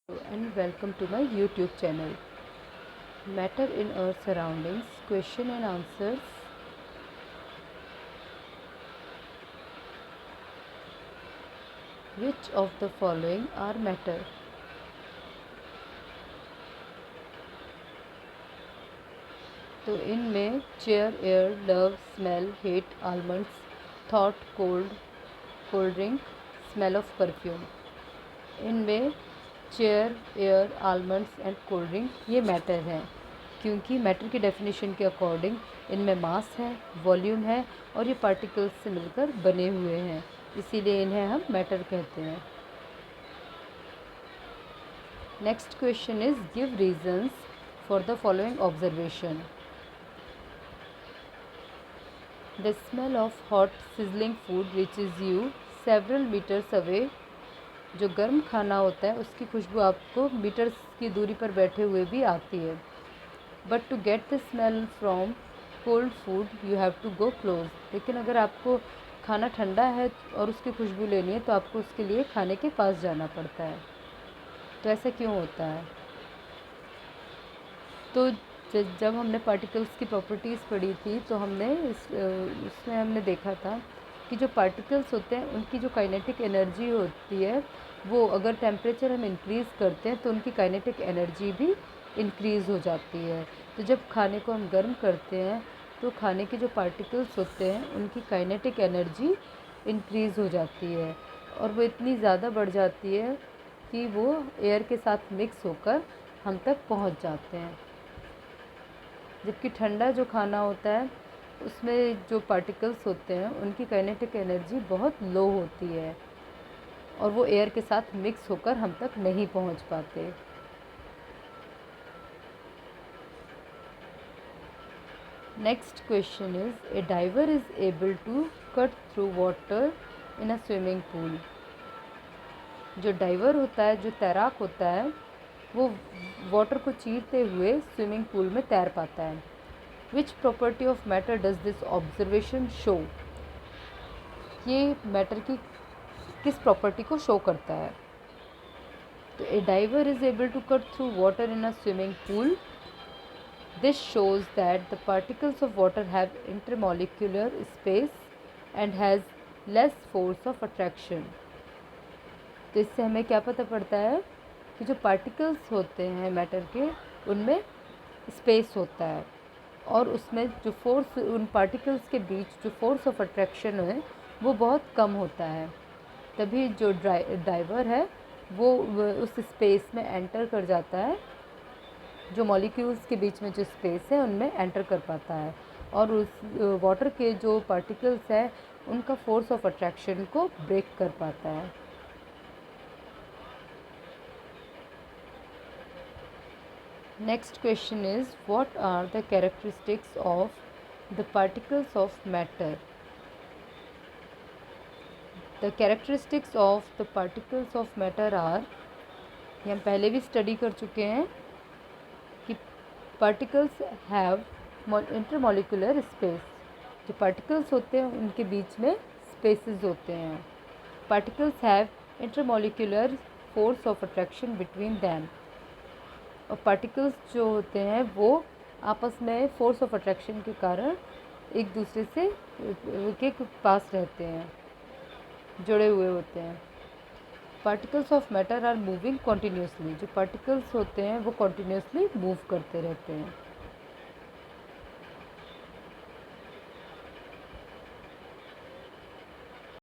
Hello and welcome to my YouTube channel. Matter in our surroundings, question and answers. Which of the following are matter? तो इनमें chair, air, love, smell, hate, almonds, thought, cold drink, smell of perfume. इनमें chair, air, almonds and cold drink ये matter हैं, क्योंकि matter की definition के according इनमें मास है, वॉल्यूम है और ये पार्टिकल्स से मिलकर बने हुए हैं, इसीलिए इन्हें हम मैटर कहते हैं। Next question is give reasons for the following observation. The smell of hot sizzling food reaches you several metres away. जो गर्म खाना होता है उसकी खुशबू आपको मीटर्स की दूरी पर बैठे हुए भी आती है। But to get the smell from cold food you have to go close. लेकिन अगर आपको खाना ठंडा है और उसकी खुशबू लेनी है तो आपको उसके लिए खाने के पास जाना पड़ता है। तो ऐसा क्यों होता है? तो जब हमने पार्टिकल्स की प्रॉपर्टीज़ पढ़ी थी तो हमने उसमें हमने देखा था कि जो पार्टिकल्स होते हैं उनकी जो काइनेटिक एनर्जी होती है वो अगर टेम्परेचर हम इंक्रीज़ करते हैं तो उनकी काइनेटिक एनर्जी भी इंक्रीज़ हो जाती है। तो जब खाने को हम गर्म करते हैं तो खाने के जो पार्टिकल्स होते हैं उनकी काइनेटिक एनर्जी इंक्रीज़ हो जाती है और वो इतनी ज़्यादा बढ़ जाती है कि वो एयर के साथ मिक्स होकर हम तक पहुंच जाते हैं। जबकि ठंडा जो खाना होता है उसमें जो पार्टिकल्स होते हैं उनकी काइनेटिक एनर्जी बहुत लो होती है और वो एयर के साथ मिक्स होकर हम तक नहीं पहुंच पाते। Next question is a diver is able to cut through water in a swimming pool. जो डाइवर होता है, जो तैराक होता है, वो वाटर को चीरते हुए स्विमिंग पूल में तैर पाता है। Which property of matter does this observation show. ये मैटर की किस प्रॉपर्टी को शो करता है? तो a diver is able to cut through water in a swimming pool. This shows that the particles of water have intermolecular space and has less force of attraction. तो इससे हमें क्या पता पड़ता है कि जो पार्टिकल्स होते हैं मैटर के उनमें स्पेस होता है और उसमें जो फोर्स, उन पार्टिकल्स के बीच जो फोर्स ऑफ अट्रैक्शन है वो बहुत कम होता है। तभी जो डाइवर है वो उस स्पेस में एंटर कर जाता है, जो मॉलिक्यूल्स के बीच में जो स्पेस है उनमें एंटर कर पाता है और उस वाटर के जो पार्टिकल्स है उनका फोर्स ऑफ अट्रैक्शन को ब्रेक कर पाता है। Next question is, what are the characteristics of the particles of matter? The characteristics of the particles of matter are, ये हम पहले भी स्टडी कर चुके हैं कि particles have intermolecular space। जो particles होते हैं उनके बीच में spaces होते हैं। Particles have intermolecular force of attraction between them। और पार्टिकल्स जो होते हैं वो आपस में फोर्स ऑफ अट्रैक्शन के कारण एक दूसरे से के पास रहते हैं, जुड़े हुए होते हैं। Particles of matter are moving continuously. जो पार्टिकल्स होते हैं वो कॉन्टीन्यूसली मूव करते रहते हैं।